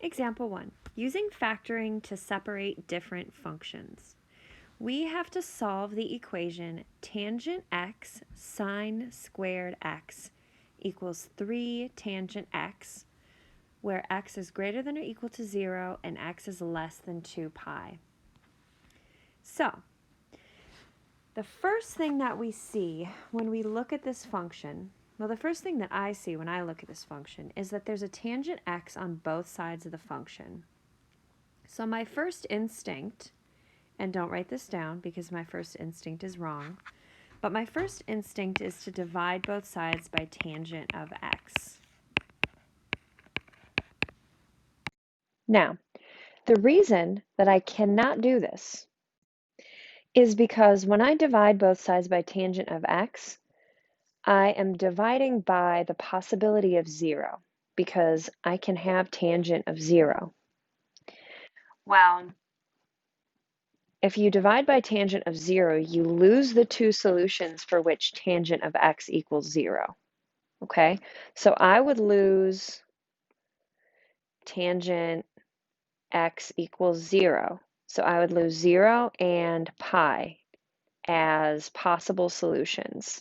Example 1. Using factoring to separate different functions. We have to solve the equation tangent x sine squared x equals 3 tangent x, where x is greater than or equal to 0 and x is less than 2 pi. So, the first thing that we see when we look at this function, well, the first thing that I see when I look at this function is that there's a tangent x on both sides of the function. So my first instinct, and don't write this down because my first instinct is wrong, but my first instinct is to divide both sides by tangent of x. Now, the reason that I cannot do this is because when I divide both sides by tangent of x, I am dividing by the possibility of 0 because I can have tangent of 0. Well, if you divide by tangent of 0, you lose the two solutions for which tangent of x equals 0. Okay, so I would lose tangent x equals 0. So I would lose 0 and pi as possible solutions,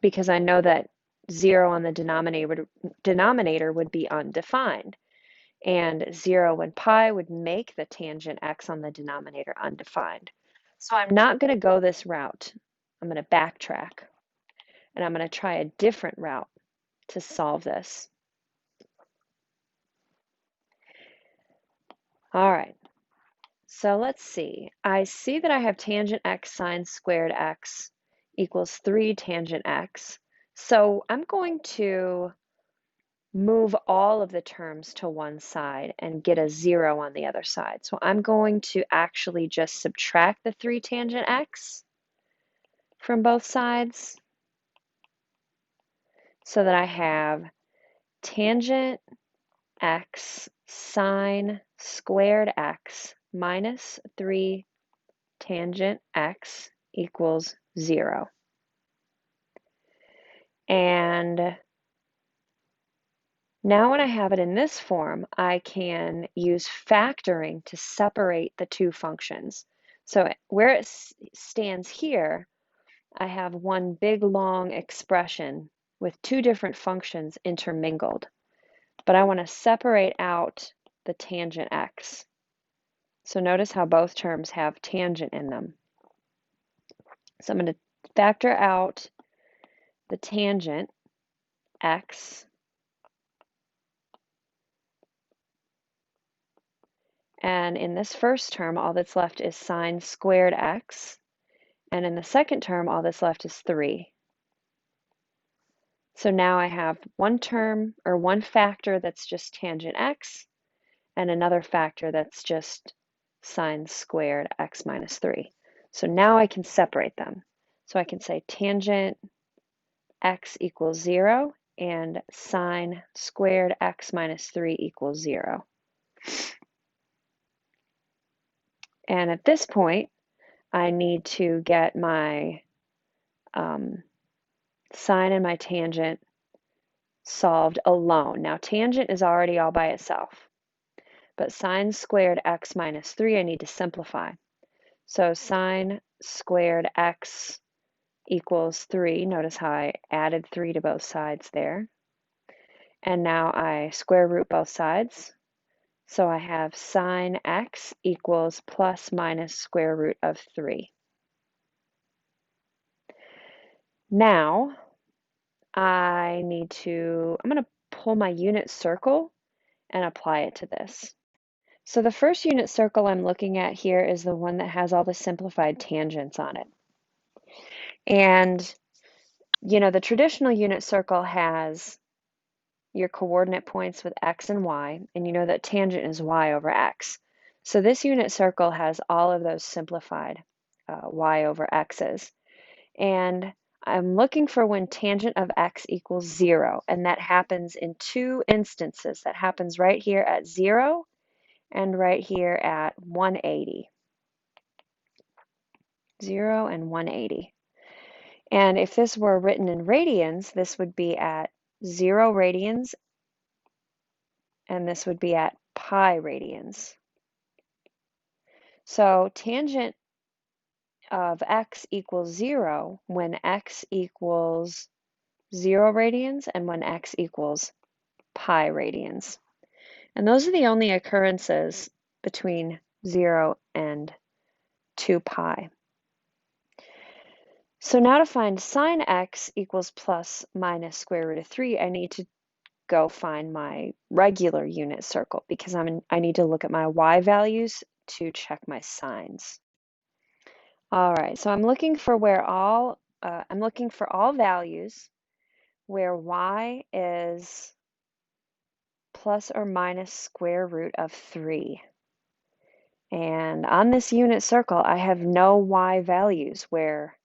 because I know that 0 on the denominator would be undefined, and 0 and pi would make the tangent x on the denominator undefined. So I'm not going to go this route. I'm going to backtrack, and I'm going to try a different route to solve this. All right, so let's see. I see that I have tangent x sine squared x equals 3 tangent x. So I'm going to move all of the terms to one side and get a 0 on the other side. So I'm going to actually just subtract the 3 tangent x from both sides so that I have tangent x sine squared x minus 3 tangent x equals 0. And now when I have it in this form, I can use factoring to separate the two functions. So where it stands here, I have one big long expression with two different functions intermingled. But I want to separate out the tangent x. So notice how both terms have tangent in them. So I'm going to factor out the tangent x, and in this first term all that's left is sine squared x, and in the second term all that's left is 3. So now I have one term or one factor that's just tangent x and another factor that's just sine squared x minus 3. So now I can separate them. So I can say tangent x equals 0 and sine squared x minus 3 equals 0. And at this point, I need to get my sine and my tangent solved alone. Now, tangent is already all by itself, but sine squared x minus 3 I need to simplify. So sine squared x equals 3. Notice how I added 3 to both sides there. And now I square root both sides. So I have sine x equals plus minus square root of 3. Now I'm going to pull my unit circle and apply it to this. So the first unit circle I'm looking at here is the one that has all the simplified tangents on it. And, you know, the traditional unit circle has your coordinate points with x and y, and you know that tangent is y over x. So this unit circle has all of those simplified y over x's. And I'm looking for when tangent of x equals 0, and that happens in two instances. That happens right here at 0 and right here at 180. 0 and 180. And if this were written in radians, this would be at 0 radians, and this would be at pi radians. So tangent of x equals 0 when x equals 0 radians and when x equals pi radians. And those are the only occurrences between 0 and 2 pi. So now to find sine x equals plus minus square root of 3, I need to go find my regular unit circle because I need to look at my y values to check my sines. All right, so I'm looking for all values where y is plus or minus square root of 3. And on this unit circle, I have no y values where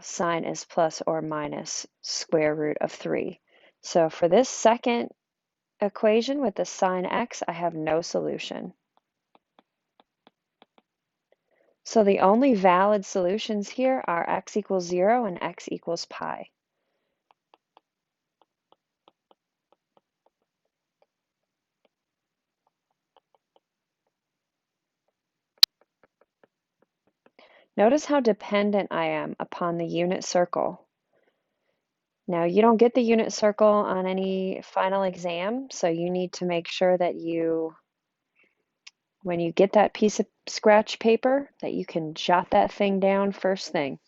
sine is plus or minus square root of 3. So for this second equation with the sine x, I have no solution. So the only valid solutions here are x equals 0 and x equals pi. Notice how dependent I am upon the unit circle. Now, you don't get the unit circle on any final exam, so you need to make sure that when you get that piece of scratch paper, that you can jot that thing down first thing.